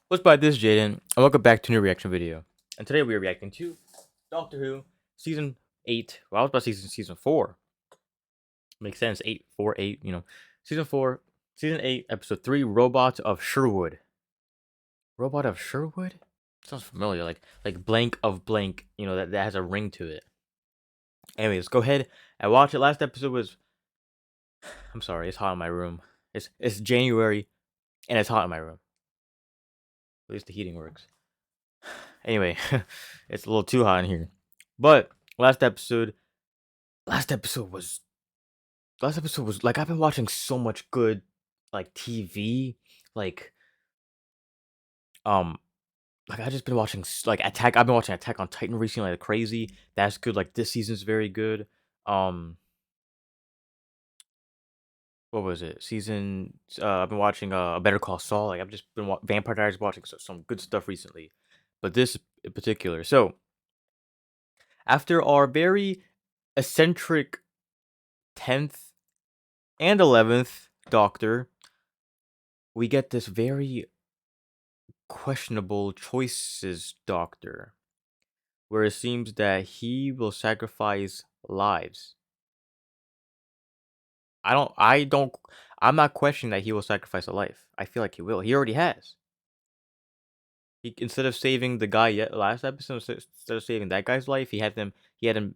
What's by this, Jaden? And welcome back to a new reaction video. And today we are reacting to Doctor Who season 8. Well, I was about to say season 4. Makes sense. 8, 4, 8. Season 4, season 8, episode 3. Robot of Sherwood. Robot of Sherwood? Sounds familiar. Like blank of blank. That has a ring to it. Anyway, let's go ahead and watch it. Last episode was. I'm sorry. It's hot in my room. It's January and it's hot in my room. At least the heating works. Anyway, it's a little too hot in here. But last episode last episode was like I've been watching so much good like TV, like um like I just been watching like Attack. I've been watching Attack on Titan recently like crazy. That's good. Like this season's very good. Um what was it? I've been watching Better Call Saul. Like I've just been Vampire Diaries, watching some good stuff recently. But this in particular. So, after our very eccentric 10th and 11th Doctor, we get this very questionable choices Doctor, where it seems that he will sacrifice lives. I don't, I'm not questioning that he will sacrifice a life. I feel like he will. He already has. Instead of saving the guy yet last episode, instead of saving that guy's life, he had him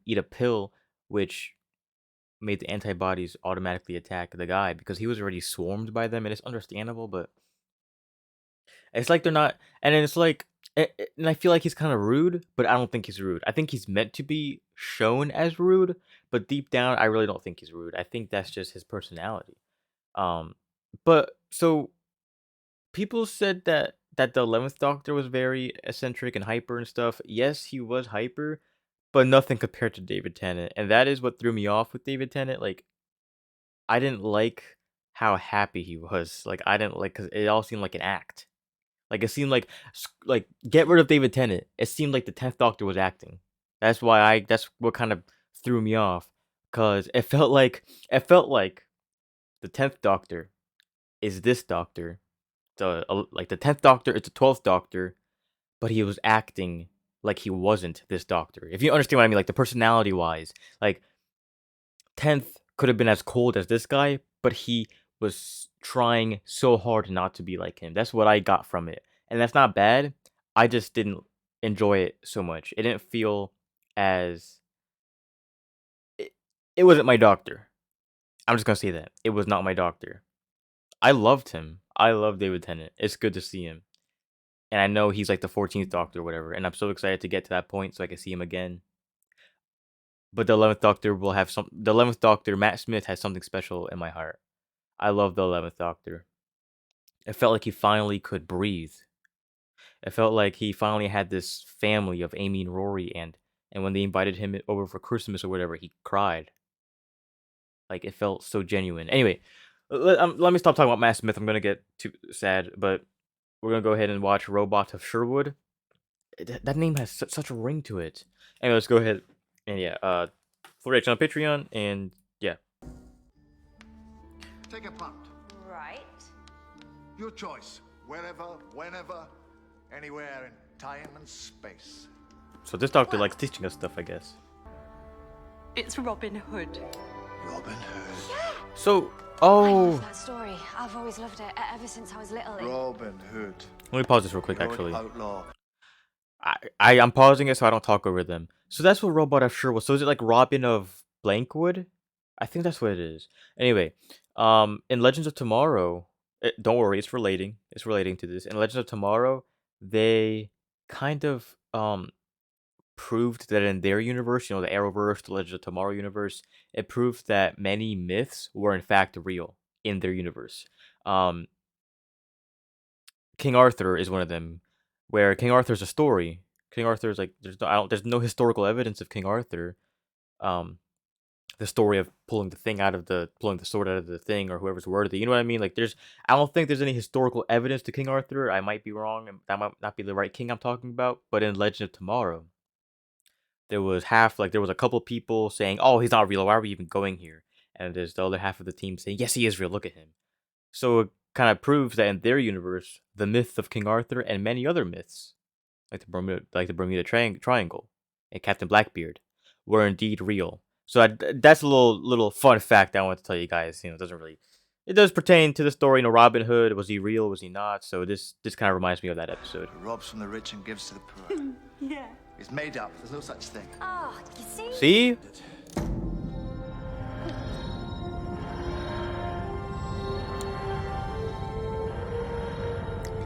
eat a pill, which made the antibodies automatically attack the guy because he was already swarmed by them, and it's understandable, but it's like they're not, and then it's like, and I feel like he's kind of rude, but I don't think he's rude. I think he's meant to be shown as rude, but deep down, I really don't think he's rude. I think that's just his personality. Um, but so people said that the 11th Doctor was very eccentric and hyper and stuff. Yes, he was hyper, but nothing compared to David Tennant, and that is what threw me off with David Tennant. Like I didn't like how happy he was. Like I didn't like because it all seemed like an act. Like, it seemed like, get rid of David Tennant. It seemed like the 10th Doctor was acting. That's what kind of threw me off, cause it felt like the 10th Doctor is this Doctor, like the 10th Doctor is the 12th Doctor, but he was acting like he wasn't this Doctor. If you understand what I mean, like the personality wise, like 10th could have been as cold as this guy, but he was trying so hard not to be like him. That's what I got from it. And that's not bad. I just didn't enjoy it so much. It didn't feel as it, it wasn't my doctor. I'm just going to say that. It was not my doctor. I loved him. I love David Tennant. It's good to see him. And I know he's like the 14th doctor or whatever, and I'm so excited to get to that point so I can see him again. But the 11th Doctor the 11th Doctor, Matt Smith, has something special in my heart. I love the 11th Doctor. It felt like he finally could breathe. It felt like he finally had this family of Amy and Rory, and when they invited him over for Christmas or whatever, he cried. Like it felt so genuine. Anyway, let me stop talking about Matt Smith. I'm gonna get too sad, but we're gonna go ahead and watch Robot of Sherwood. That name has such a ring to it. Anyway, let's go ahead and yeah, full reaction on Patreon, and yeah. Take a punt. Right. Your choice. Wherever, whenever, anywhere in time and space. So this doctor likes teaching us stuff, I guess. It's Robin Hood. Robin Hood. So, I oh, love that story. I've always loved it ever since I was little. Robin Hood. let me pause this real quick. You're an Actually, outlaw. I'm pausing it so I don't talk over them. So that's what Robot of Sherwood. So is it like Robin of Blankwood? I think that's what it is. Anyway, in Legends of Tomorrow, don't worry, it's relating. It's relating to this. In Legends of Tomorrow, they kind of proved that in their universe, the Arrowverse, the Legends of Tomorrow universe, it proved that many myths were in fact real in their universe. Um, King Arthur is one of them, where King Arthur's a story. King Arthur's like there's no historical evidence of King Arthur. Um, the story of pulling the sword out of the thing or whoever's worthy. You know what I mean? Like I don't think there's any historical evidence to King Arthur. I might be wrong, and that might not be the right king I'm talking about. But in Legend of Tomorrow, there was a couple people saying, "Oh, he's not real. Why are we even going here?" And there's the other half of the team saying, "Yes, he is real. Look at him." So kind of proves that in their universe, the myth of King Arthur and many other myths, like the Bermuda Triangle and Captain Blackbeard, were indeed real. So that's a little fun fact I want to tell you guys. You know, it doesn't really, it does pertain to the story. You know, Robin Hood, was he real? Was he not? So this kind of reminds me of that episode. He robs from the rich and gives to the poor. Yeah. It's made up. There's no such thing. Oh, you see? See?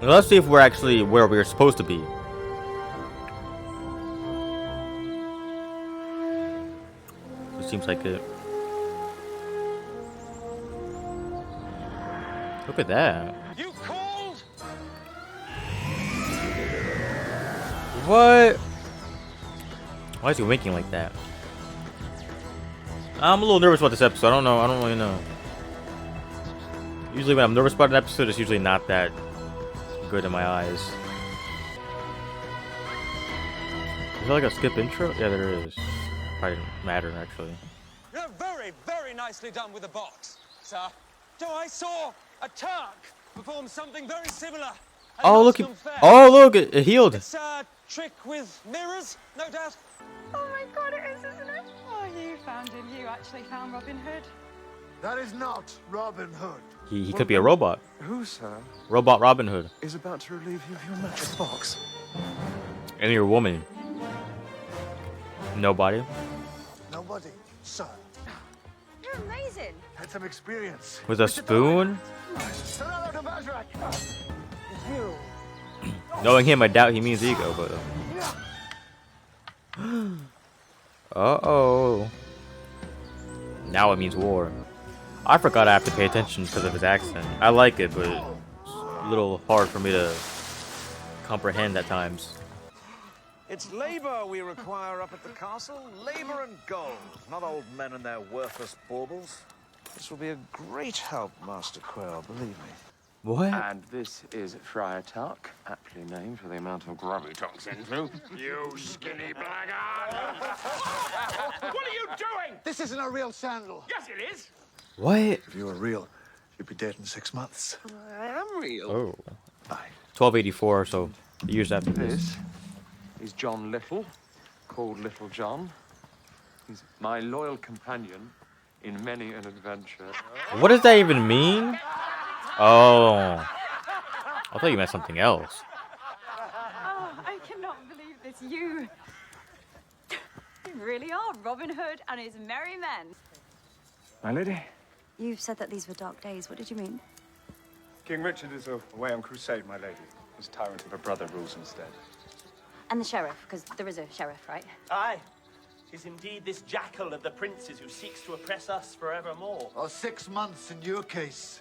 Let's see if we're actually where we're supposed to be. It seems like it. Look at that. You called? What? Why is he winking like that? I'm a little nervous about this episode. I don't know. I don't really know. Usually when I'm nervous about an episode, it's usually not that good in my eyes. Is there like a skip intro? Yeah, there is. Probably didn't matter, actually. You're very, very nicely done with the box, sir. So I saw a Turk perform something very similar. at Oh, look. Nottingham Fair. Oh, look. It healed. It's a trick with mirrors, no doubt. Oh my god, it is, isn't it? Oh, you found him. You actually found Robin Hood. That is not Robin Hood. He could be a robot. Who, sir, Robot Robin Hood. is about to relieve you of your mattress box? And you're a woman. Nobody. Nobody, sir. You're amazing. Had some experience. With a spoon? Sonata de Bergerac. Knowing him, I doubt he means ego, but... Uh-oh. Now it means war. I forgot I have to pay attention because of his accent. I like it, but it's a little hard for me to comprehend at times. It's labor we require up at the castle. Labor and gold. Not old men and their worthless baubles. This will be a great help, Master Quail, believe me. What? And this is Friar Tuck, aptly named for the amount of grub he tucks into. You skinny blackguard! What are you doing? This isn't a real sandal. Yes, it is. What? If you were real, you'd be dead in 6 months. I am real. Oh. Aye. 1284, so years after this. This is John Little, called Little John. He's my loyal companion in many an adventure. What does that even mean? Oh. I thought you meant something else. Oh, I cannot believe this. You really are Robin Hood and his merry men. My lady? You've said that these were dark days. What did you mean? King Richard is away on crusade, my lady. His tyrant of a brother rules instead. And the sheriff, because there is a sheriff, right? Aye, is indeed this jackal of the princes who seeks to oppress us forevermore. Or 6 months in your case.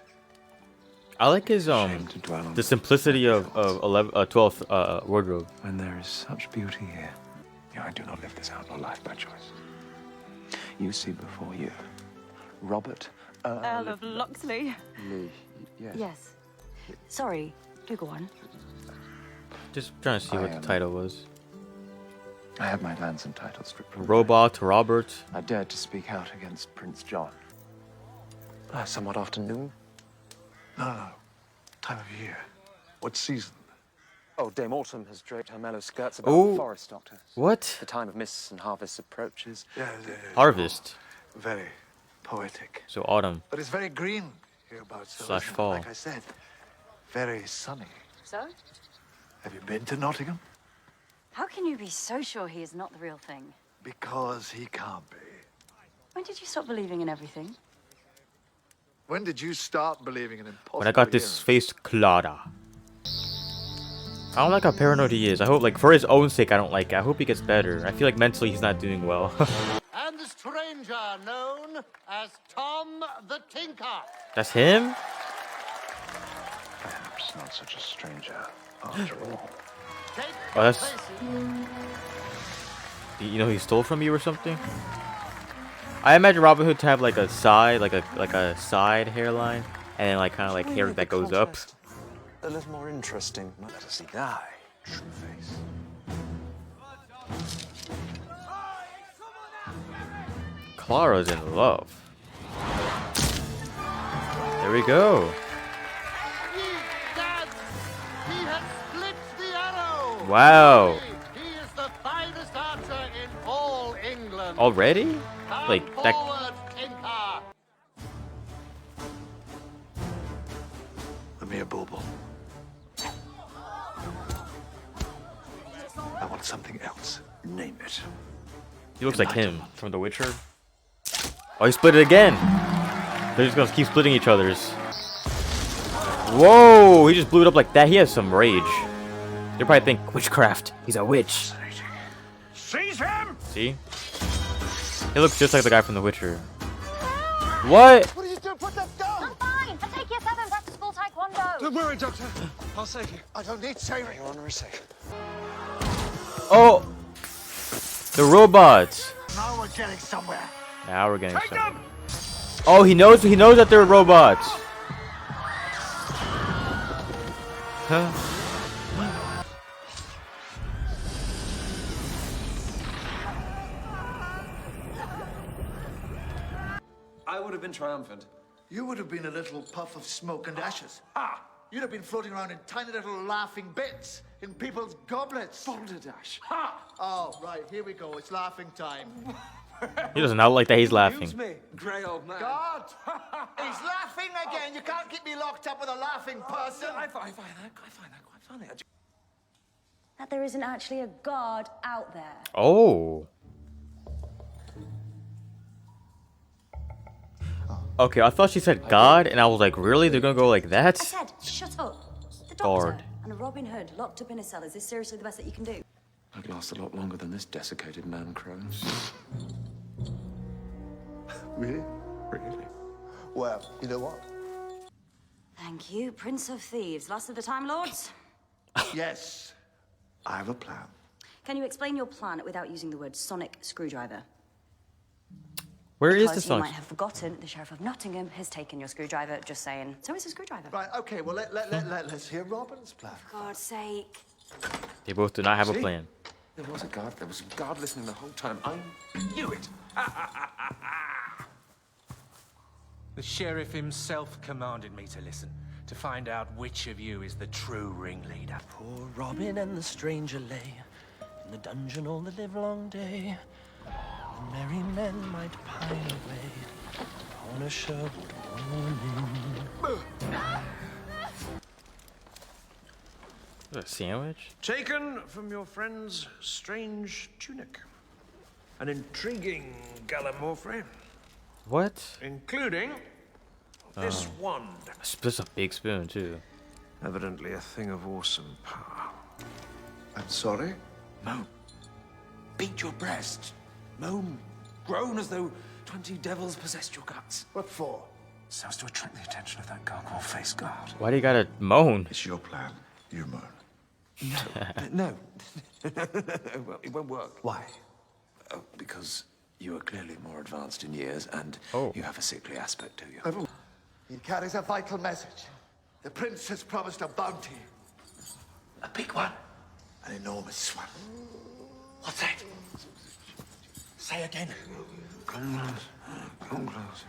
I like his Shame to dwell on the simplicity of 12th wardrobe. when there is such beauty here. Yeah, I do not live this outlaw life by choice. You see before you Robert Earl of Locksley. Lee, yes. Yes. Sorry, do go on. Just trying to see what the title was. I have my lands and titles stripped from Robot Robert. I dared to speak out against Prince John. Somewhat afternoon. No. Time of year. What season? Oh, Dame Autumn has draped her mellow skirts about Oh. forest doctors. What? The time of mists and harvests approaches. Yeah, Harvest. very poetic. So autumn. But it's very green hereabouts. so Slash isn't it? fall. Like I said, very sunny. So? Have you been to Nottingham? How can you be so sure he is not the real thing? Because he can't be. When did you stop believing in everything? When did you start believing in impossible When I got this heroes? face Clara. I don't like how paranoid he is. I hope, like, for his own sake, I don't like it. I hope he gets better. I feel like mentally he's not doing well. And the stranger known as Tom the Tinker. That's him? Perhaps not such a stranger after all. Take Oh, that's... places. You know he stole from you or something? I imagine Robin Hood to have like a side, like a side hairline, and then like kind of like Can we hair make that the goes up. contrast a little more interesting. Let us see thy true face. Clara's in love. There we go. Wow. He is the finest archer in all England. Already? Come Like that. forward, Tinker. A mere bauble. I want something else. Name it. He looks like him from The Witcher. Oh, he split it again. They're just gonna keep splitting each other's. Whoa! He just blew it up like that. He has some rage. They probably think witchcraft. He's a witch. Seize him! See? He looks just like the guy from The Witcher. What? What are you doing? Put that down. I'm fine. I take your seven practice full taekwondo. Don't worry, Doctor. I'll save you. I don't need saving. Your honor is safe. Oh! The robots. Now we're getting somewhere. Now we're getting some. Oh, he knows that they're robots. Huh? I would have been triumphant. You would have been a little puff of smoke and ashes. Ah! You'd have been floating around in tiny little laughing bits in people's goblets. Balderdash. Ha! Oh, right, here we go. It's laughing time. He does not like that he's laughing. Excuse me, grey old man. God! He's laughing again. You can't keep me locked up with a laughing person. I find that quite funny. That there isn't actually a god out there. Oh. Okay, I thought she said God, and I was like, really? They're gonna go like that? I said, shut up. The doctor Guard. and a Robin Hood locked up in a cell. Is this seriously the best that you can do? I'd last a lot longer than this desiccated man crones. Really? Really? Well, you know what? Thank you, Prince of Thieves. Last of the Time Lords. Yes, I have a plan. Can you explain your plan without using the word sonic screwdriver? Where is the Because you song? might have forgotten the Sheriff of Nottingham has taken your screwdriver. Just saying. So is a screwdriver. Right, okay, well, let's hear Robin's plan. For God's sake. They both do not have a See? plan. There was a guard. There was a guard listening the whole time. I knew it. The sheriff himself commanded me to listen, to find out which of you is the true ringleader. Poor Robin and the stranger lay in the dungeon all the livelong day. The merry men might pine away on a Sherwood morning. A sandwich? Taken from your friend's strange tunic. An intriguing gallimaufry, What? including this wand. That's a big spoon, too. Evidently a thing of awesome power. I'm sorry? Moan. Beat your breast. Moan. Groan as though 20 devils possessed your guts. What for? So as to attract the attention of that gargoyle-faced guard. Why do you gotta moan? It's your plan. You moan. No. Well, it won't work. Why? Because you are clearly more advanced in years and you have a sickly aspect to you. He carries a vital message. The prince has promised a bounty. A big one. An enormous one. What's that? Say again. Come close. Come close.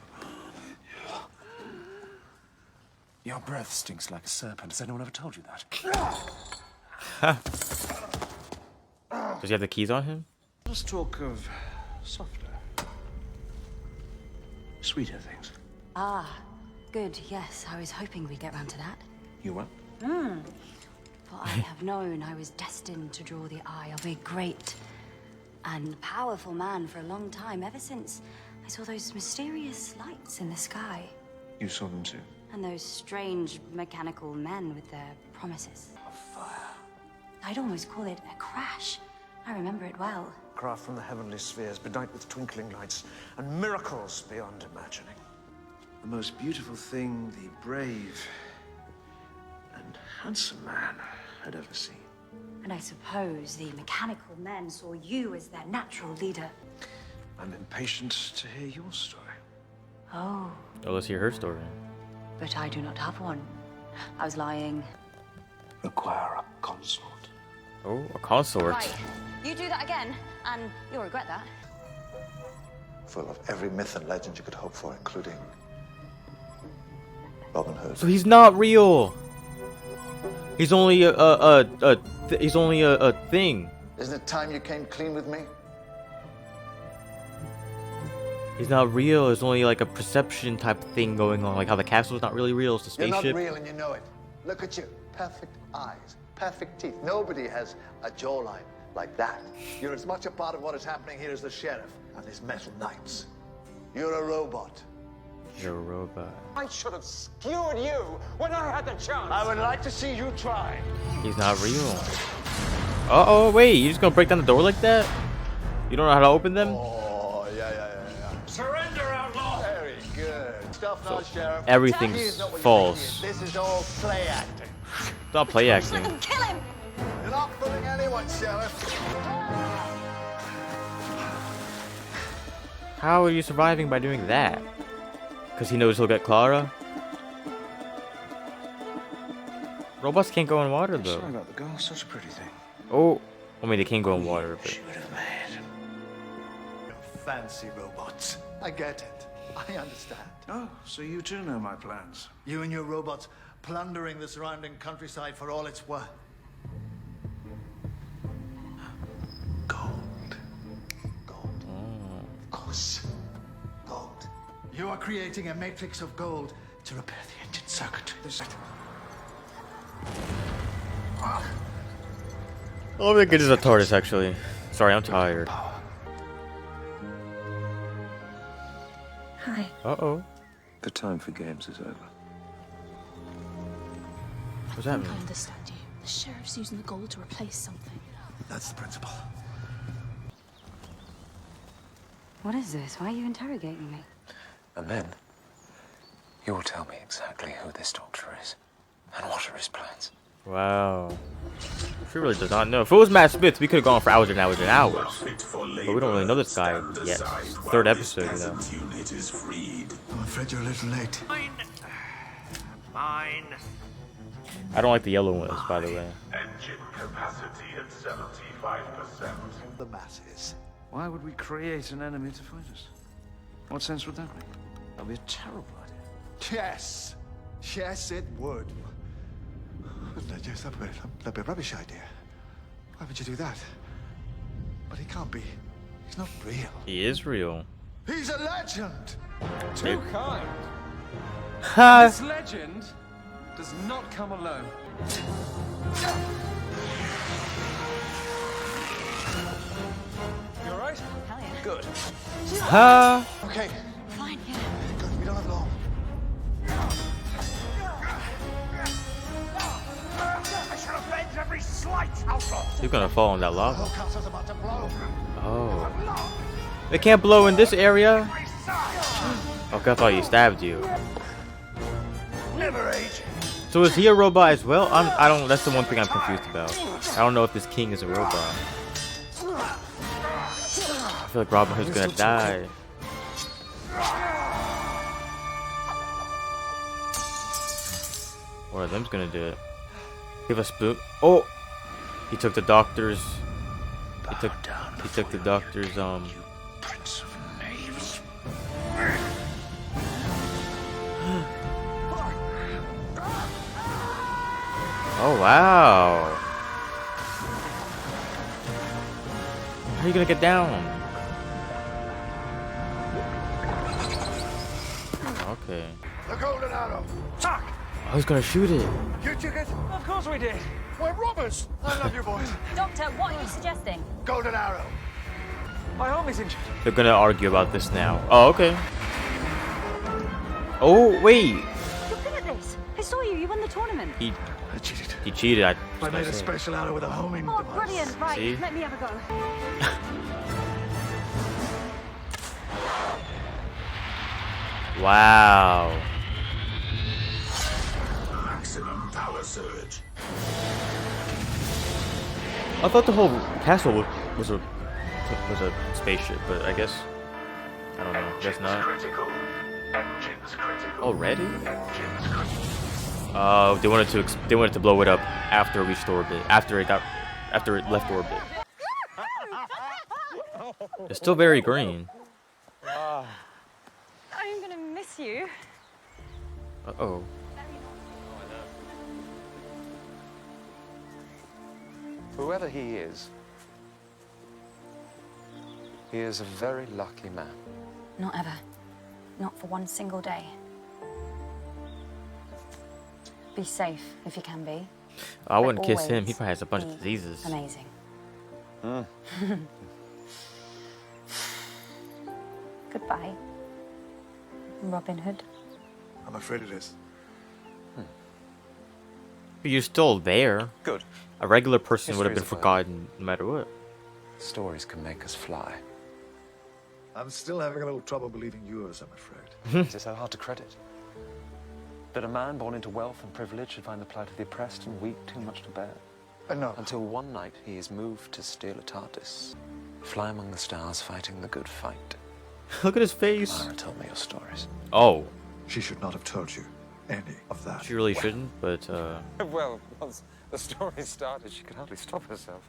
Your breath stinks like a serpent. Has anyone ever told you that? Does he have the keys on him? Let's talk of softer, sweeter things. Ah, good. Yes, I was hoping we'd get round to that. You what? For I have known I was destined to draw the eye of a great and powerful man for a long time, ever since I saw those mysterious lights in the sky. You saw them too. And those strange mechanical men with their promises. Of fire. I'd almost call it a crash. I remember it well. Craft from the heavenly spheres, bedight with twinkling lights and miracles beyond imagining. The most beautiful thing the brave and handsome man had ever seen. And I suppose the mechanical men saw you as their natural leader. I'm impatient to hear your story. Oh, Oh, let's hear her story. but I do not have one. I was lying. Acquire a consort. Oh, a consort. Right, you do that again, and you'll regret that. Full of every myth and legend you could hope for, including Robin Hood. So he's not real. He's only a He's only a thing. Isn't it time you came clean with me? He's not real. It's only like a perception type of thing going on. Like how the castle's not really real. It's the You're spaceship. not real and you know it. Look at you. Perfect eyes, perfect teeth. Nobody has a jawline like that. You're as much a part of what is happening here as the sheriff and his metal knights. You're a robot. You're a robot. I should have skewered you when I had the chance. I would like to see you try. He's not real. Uh-oh, wait. You just gonna break down the door like that? You don't know how to open them? Oh, yeah. Surrender, outlaw. Very good. Stuff now, Sheriff. Everything's Here's not what you false. think it is. This is all play acting. It's not play acting. Kill him! You're not fooling anyone, Sheriff. How are you surviving by doing that? Because he knows he'll get Clara? Robots can't go in water, though. Sorry about the girl, such a pretty thing. Oh, I mean, they can go in water, but... She would have made. Fancy robots. I get it. I understand. Oh, so you too know my plans. You and your robots plundering the surrounding countryside for all it's worth. Gold. Of course. Gold. You are creating a matrix of gold to repair the engine circuitry. Oh, I think it is a TARDIS, actually. Sorry, I'm tired. Hi. Uh-oh. The time for games is over. What's that mean? I understand you. The sheriff's using the gold to replace something. That's the principle. What is this? Why are you interrogating me? And then, you will tell me exactly who this doctor is and what are his plans. Wow. She really does not know. If it was Matt Smith, we could have gone for hours and hours and hours. But we don't really know this guy yet. Third episode, you know. I'm afraid you're a little late. Mine. I don't like the yellow ones, by the way. Engine capacity at 75%. The masses. Why would we create an enemy to fight us? What sense would that make? That'd be a terrible idea. Yes. Yes, it would. Yes, that'd be a rubbish idea. Why would you do that? But he can't be. He's not real. He is real. He's a legend. Too kind. Ha! This legend does not come alone. You alright? Hell yeah. Good. Ha! Okay. Fine, yeah. Good. We don't have long. I should avenge every slight outlaw. He's gonna fall in that The lava. whole castle's about to blow. Oh. They can't blow in this area? Okay, I thought he stabbed you. Never aging. So is he a robot as well? I don't. That's the one thing I'm confused about. I don't know if this king is a robot. I feel like Robin Hood's gonna die. One of them's gonna do it. Give a spoon. Oh, he took the doctor's. He took the doctor's Prince of knaves. Oh wow. How are you gonna get down? Okay. The golden arrow. Tuck! I was gonna shoot it. You took it? Of course we did. We're robbers. I love you, boys. Doctor, what are you suggesting? Golden arrow. My arm is injured. They're gonna argue about this now. Oh, okay. Oh, wait. You're good at this. I saw you. You won the tournament. He I cheated. cheated. I made a special arrow with a homing Oh, device. brilliant. Right, See? let me have a go. Wow. Maximum power surge. I thought the whole castle was a spaceship, but I guess I don't know. Guess not. Critical. Engines critical. Already? Engines critical. They wanted to blow it up after it reached orbit. After it left orbit. It's still very green. I'm gonna miss you. Uh-oh. Whoever he is a very lucky man. Not ever. Not for one single day. Be safe if you can be. I but wouldn't kiss him. He always probably has a bunch be of diseases. Amazing. Goodbye, Robin Hood. I'm afraid it is. But you're still there. Good. A regular person would have been History's a forgotten no matter what. Stories can make us fly. I'm still having a little trouble believing yours, I'm afraid. It is so hard to credit. That a man born into wealth and privilege should find the plight of the oppressed and weak too much to bear. No. Until one night he is moved to steal a TARDIS, fly among the stars fighting the good fight. Look at his face. Lara told me your stories. Oh. She should not have told you any of that. She really shouldn't, but Well, once the story started, she could hardly stop herself.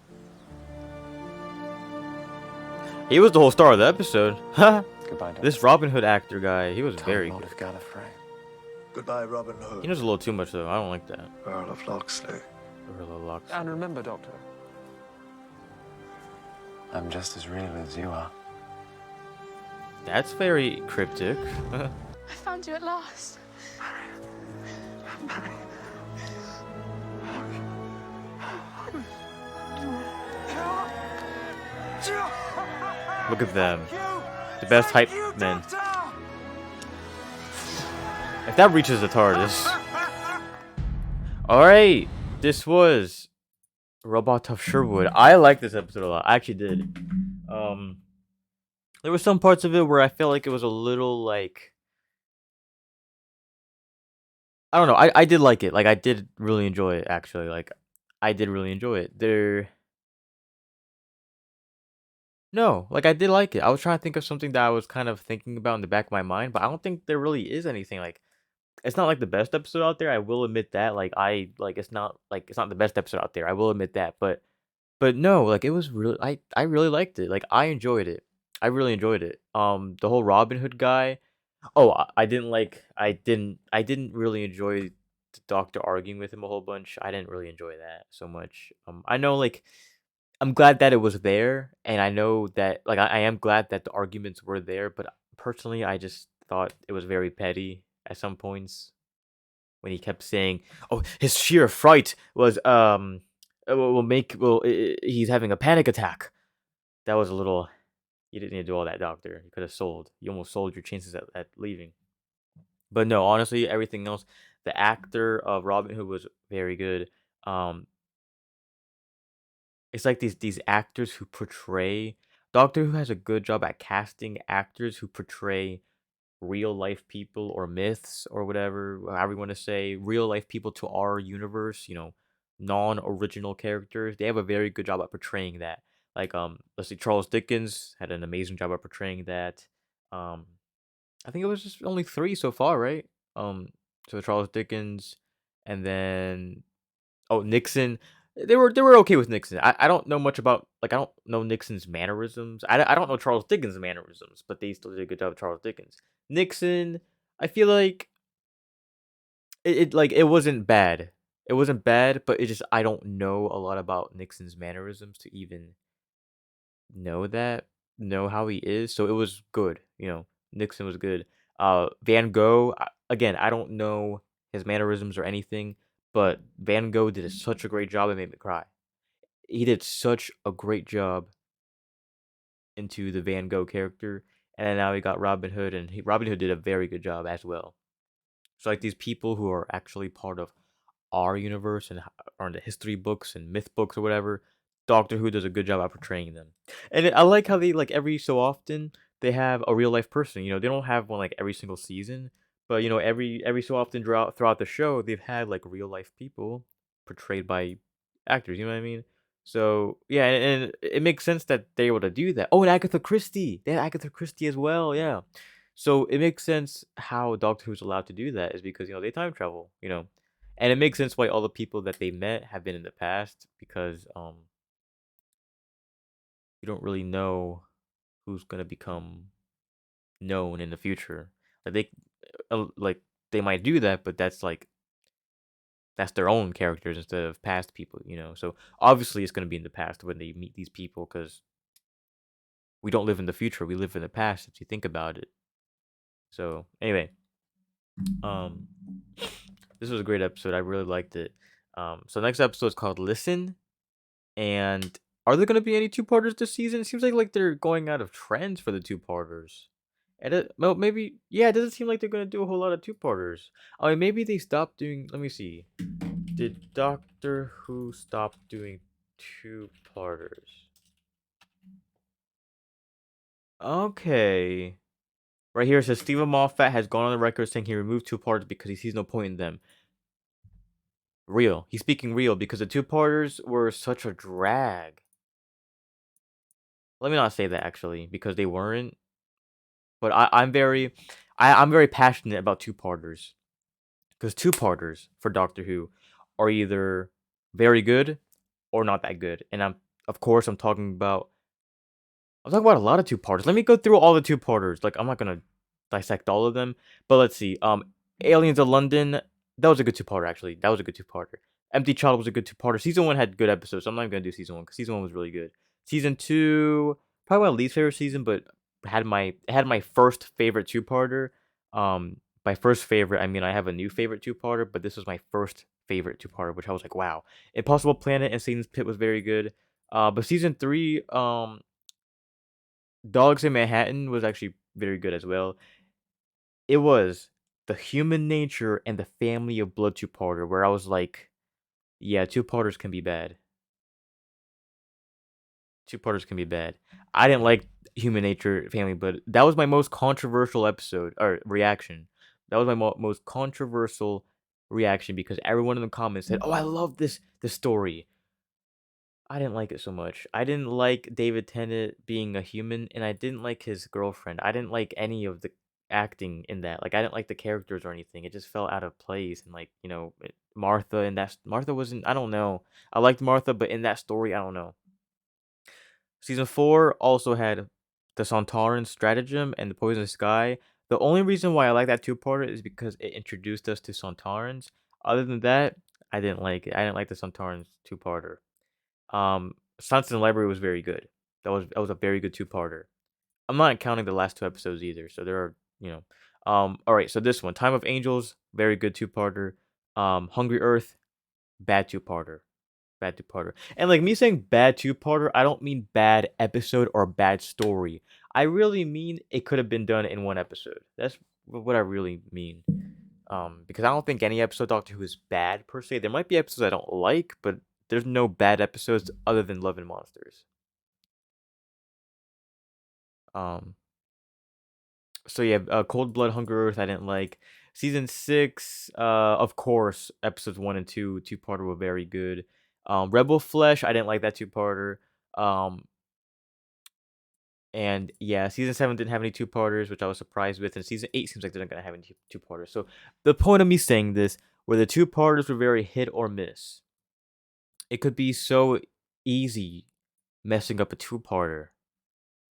he was the whole star of the episode. Goodbye, Doctor. This Robin Hood actor guy, he was Time very Lord good. of Gallifrey. Goodbye, Robin Hood. He knows a little too much though. I don't like that. Earl of Locksley. Earl of Locksley. And remember, Doctor, I'm just as real as you are. That's very cryptic. I found you at last. Look at them. The best hype men. If that reaches the TARDIS. Alright. This was Robot of Sherwood. I like this episode a lot. I actually did. There were some parts of it where I felt like it was a little like I don't know. I did like it. Like I did really enjoy it actually. Like I did really enjoy it. No, like I did like it. I was trying to think of something that I was kind of thinking about in the back of my mind, but I don't think there really is anything like it's not like the best episode out there. I will admit that. It's not the best episode out there. I will admit that. But no, like it was really I really liked it. Like I enjoyed it. I really enjoyed it. The whole Robin Hood guy. Oh, I didn't really enjoy the doctor arguing with him a whole bunch. I didn't really enjoy that so much. I know like I'm glad that it was there, and I know that like I am glad that the arguments were there, but personally I just thought it was very petty at some points when he kept saying, "Oh, his sheer fright was he's having a panic attack." That was a little. You didn't need to do all that, doctor. You could have sold. You almost sold your chances at leaving. But no, honestly, everything else. The actor of Robin Hood was very good. Um, it's like these actors who portray. Doctor Who has a good job at casting actors who portray real life people or myths or whatever, however you want to say, real life people to our universe, non-original characters. They have a very good job at portraying that. Like let's see, Charles Dickens had an amazing job at portraying that. Um I think it was just only 3 so far, right? So Charles Dickens and then Nixon. They were okay with Nixon. I don't know much about I don't know Nixon's mannerisms. I don't know Charles Dickens' mannerisms, but they still did a good job of Charles Dickens. Nixon, I feel like it wasn't bad. It wasn't bad, but it just I don't know a lot about Nixon's mannerisms to even know how he is. So it was good. Nixon was good. Van Gogh, again, I don't know his mannerisms or anything, but Van Gogh did such a great job. It made me cry. He did such a great job into the Van Gogh character, and then now we got Robin Hood, and Robin Hood did a very good job as well. So like these people who are actually part of our universe and are in the history books and myth books or whatever, Doctor Who does a good job at portraying them. And I like how they like every so often they have a real life person. They don't have one like every single season, but every so often throughout the show they've had like real life people portrayed by actors. You know what I mean? So yeah, and it makes sense that they're able to do that. Oh, and Agatha Christie, they had Agatha Christie as well. Yeah, so it makes sense how Doctor Who's allowed to do that is because they time travel. And it makes sense why all the people that they met have been in the past because you don't really know who's gonna become known in the future. Like they might do that, but that's like That's their own characters instead of past people, you know. So obviously it's gonna be in the past when they meet these people because we don't live in the future, we live in the past if you think about it. So anyway, um this was a great episode. I really liked it. So next episode is called Listen. And are there gonna be any two-parters this season? It seems like they're going out of trends for the two-parters. And well, maybe yeah, it doesn't seem like they're gonna do a whole lot of two-parters. I mean, maybe they stopped doing. Let me see. Did Doctor Who stop doing two-parters? Okay. Right here it says Stephen Moffat has gone on the record saying he removed two-parters because he sees no point in them. Real. He's speaking real because the two-parters were such a drag. Let me not say that actually because they weren't. But I'm very passionate about two-parters because two-parters for Doctor Who are either very good or not that good. And of course I'm talking about a lot of two-parters. Let me go through all the two-parters. Like I'm not gonna dissect all of them, but let's see. Aliens of London, that was a good two-parter actually. That was a good two-parter. Empty Child was a good two-parter. Season 1 had good episodes. So I'm not even gonna do season 1 because season 1 was really good. Season 2, probably my least favorite season, but had my first favorite two-parter. By first favorite, I mean I have a new favorite two-parter, but this was my first favorite two-parter, which I was like, wow. Impossible Planet and Satan's Pit was very good. But season 3, Dogs in Manhattan was actually very good as well. It was the Human Nature and the Family of Blood two-parter where I was like, yeah, two-parters can be bad. Two-parters can be bad. I didn't like Human Nature Family, but that was my most controversial episode or reaction. That was my most controversial reaction because everyone in the comments said, "Oh, I love this story." I didn't like it so much. I didn't like David Tennant being a human, and I didn't like his girlfriend. I didn't like any of the acting in that. Like, I didn't like the characters or anything. It just felt out of place. And like, Martha and Martha wasn't. I don't know. I liked Martha, but in that story, I don't know. Season 4 also had the Sontaran stratagem and the Poison Sky. The only reason why I like that two-parter is because it introduced us to Sontarans. Other than that, I didn't like it. I didn't like the Sontarans two-parter. Science in the Library was very good. That was a very good two-parter. I'm not counting the last two episodes either, so there are, all right, so this one, Time of Angels, very good two-parter. Hungry Earth, bad two-parter. Bad two-parter. And like me saying bad two-parter, I don't mean bad episode or bad story. I really mean it could have been done in one episode. That's what I really mean. Because I don't think any episode of Doctor Who is bad per se. There might be episodes I don't like, but there's no bad episodes other than Love and Monsters. Um, so yeah, Cold Blood, Hunger Earth, I didn't like. Season 6, of course, episodes 1 and 2, two-parter were very good. Rebel Flesh, I didn't like that two-parter. Um, and yeah, season 7 didn't have any two-parters, which I was surprised with. And season 8 seems like they're not gonna have any two-parters. So the point of me saying this, where the two-parters were very hit or miss, it could be so easy messing up a two-parter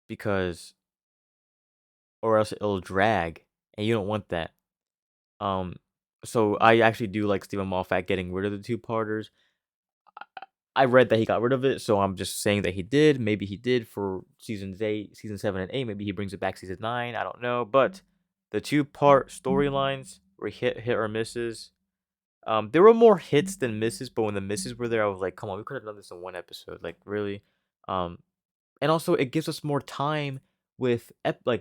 because or else it'll drag, and you don't want that. Um, so I actually do like Stephen Moffat getting rid of the two-parters. I read that he got rid of it, so I'm just saying that he did. Maybe he did for season 7 and 8. Maybe he brings it back season 9. I don't know, but the two-part storylines were hit or misses. There were more hits than misses, but when the misses were there, I was like, "Come on, we could have done this in one episode." Like, really? Um, and also it gives us more time with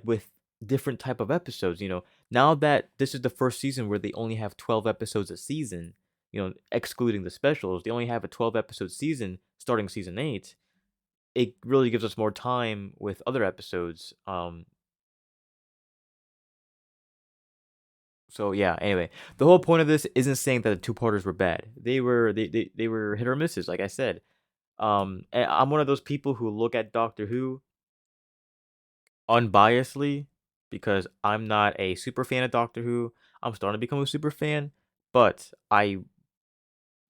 with different type of episodes, now that this is the first season where they only have 12 episodes a season, excluding the specials, they only have a 12 episode season starting season 8. It really gives us more time with other episodes. So yeah, anyway, the whole point of this isn't saying that the two-parters were bad. They were hit or misses, like I said. And I'm one of those people who look at Doctor Who unbiasedly because I'm not a super fan of Doctor Who. I'm starting to become a super fan, but I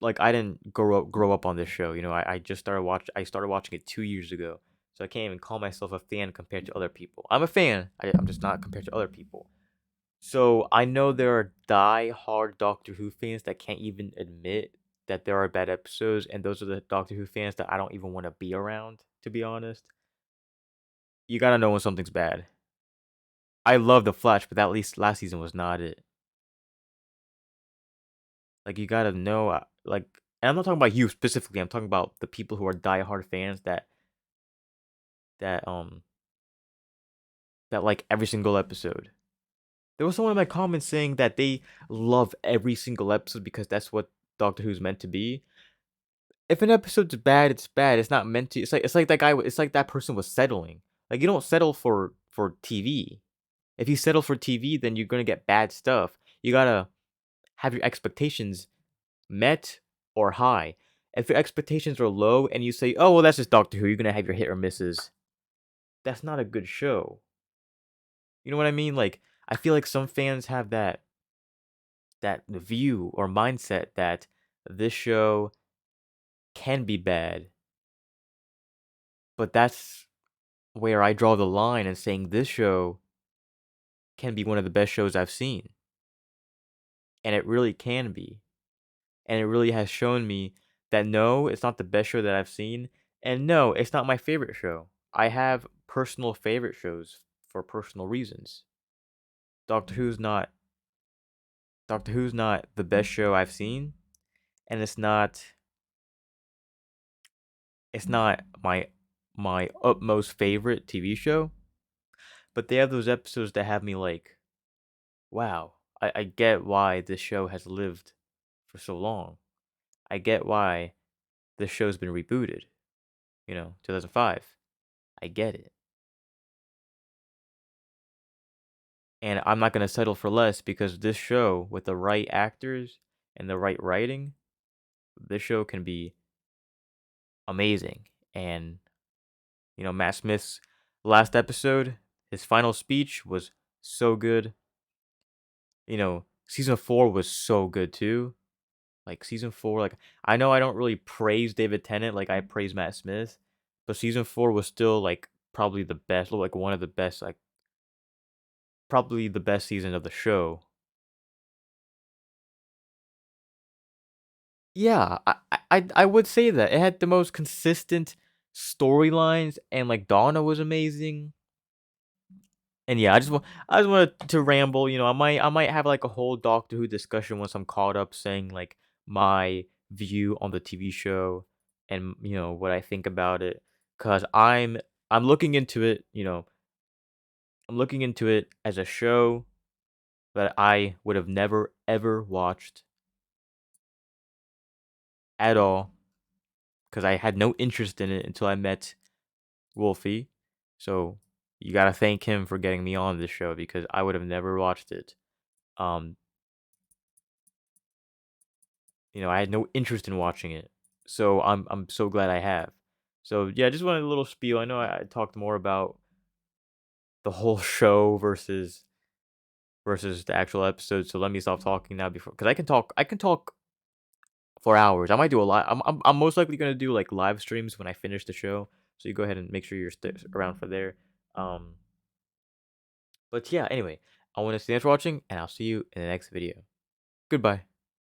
didn't grow up on this show. I just I started watching it 2 years ago, so I can't even call myself a fan compared to other people. I'm a fan. I'm just not compared to other people. So I know there are die-hard Doctor Who fans that can't even admit that there are bad episodes, and those are the Doctor Who fans that I don't even want to be around, to be honest. You gotta know when something's bad. I love The Flash, but that least last season was not it. Like you gotta know, like, and I'm not talking about you specifically. I'm talking about the people who are die-hard fans that um that like every single episode. There was someone in my comments saying that they love every single episode because that's what Doctor Who's meant to be. If an episode's bad, it's bad. It's not meant to. It's like that guy. It's like that person was settling. Like you don't settle for TV. If you settle for TV, then you're gonna get bad stuff. You gotta have your expectations met or high. If your expectations are low and you say, "Oh well, that's just Doctor Who," you're gonna have your hit or misses. That's not a good show. You know what I mean? Like I feel like some fans have that view or mindset that this show can be bad, but that's where I draw the line and saying this show can be one of the best shows I've seen. And it really can be. And it really has shown me that no, it's not the best show that I've seen. And no, it's not my favorite show. I have personal favorite shows for personal reasons. Doctor Who's not Doctor Who's not the best show I've seen, and it's not my utmost favorite TV show, but they have those episodes that have me like, wow, I get why this show has lived for so long. I get why this show's been rebooted, 2005. I get it. And I'm not going to settle for less because this show, with the right actors and the right writing, this show can be amazing. And, Matt Smith's last episode, his final speech was so good. Season 4 was so good too. Like season 4, like I know I don't really praise David Tennant like I praise Matt Smith, but season 4 was still like probably the best, like one of the best, like probably the best season of the show. Yeah, I would say that it had the most consistent storylines, and like Donna was amazing. And yeah, I just wanted to ramble. I might have like a whole Doctor Who discussion once I'm caught up, saying like my view on the TV show and what I think about it. Cause I'm looking into it. I'm looking into it as a show that I would have never ever watched at all. Cause I had no interest in it until I met Wolfie. So you gotta thank him for getting me on this show because I would have never watched it. Um, I had no interest in watching it. So I'm so glad I have. So yeah, I just wanted a little spiel. I know I talked more about the whole show versus the actual episode. So let me stop talking now before because I can talk for hours. I might do a lot. I'm most likely gonna do like live streams when I finish the show. So you go ahead and make sure you're around for there. Um, but yeah, anyway, I want to say thanks for watching, and I'll see you in the next video. Goodbye.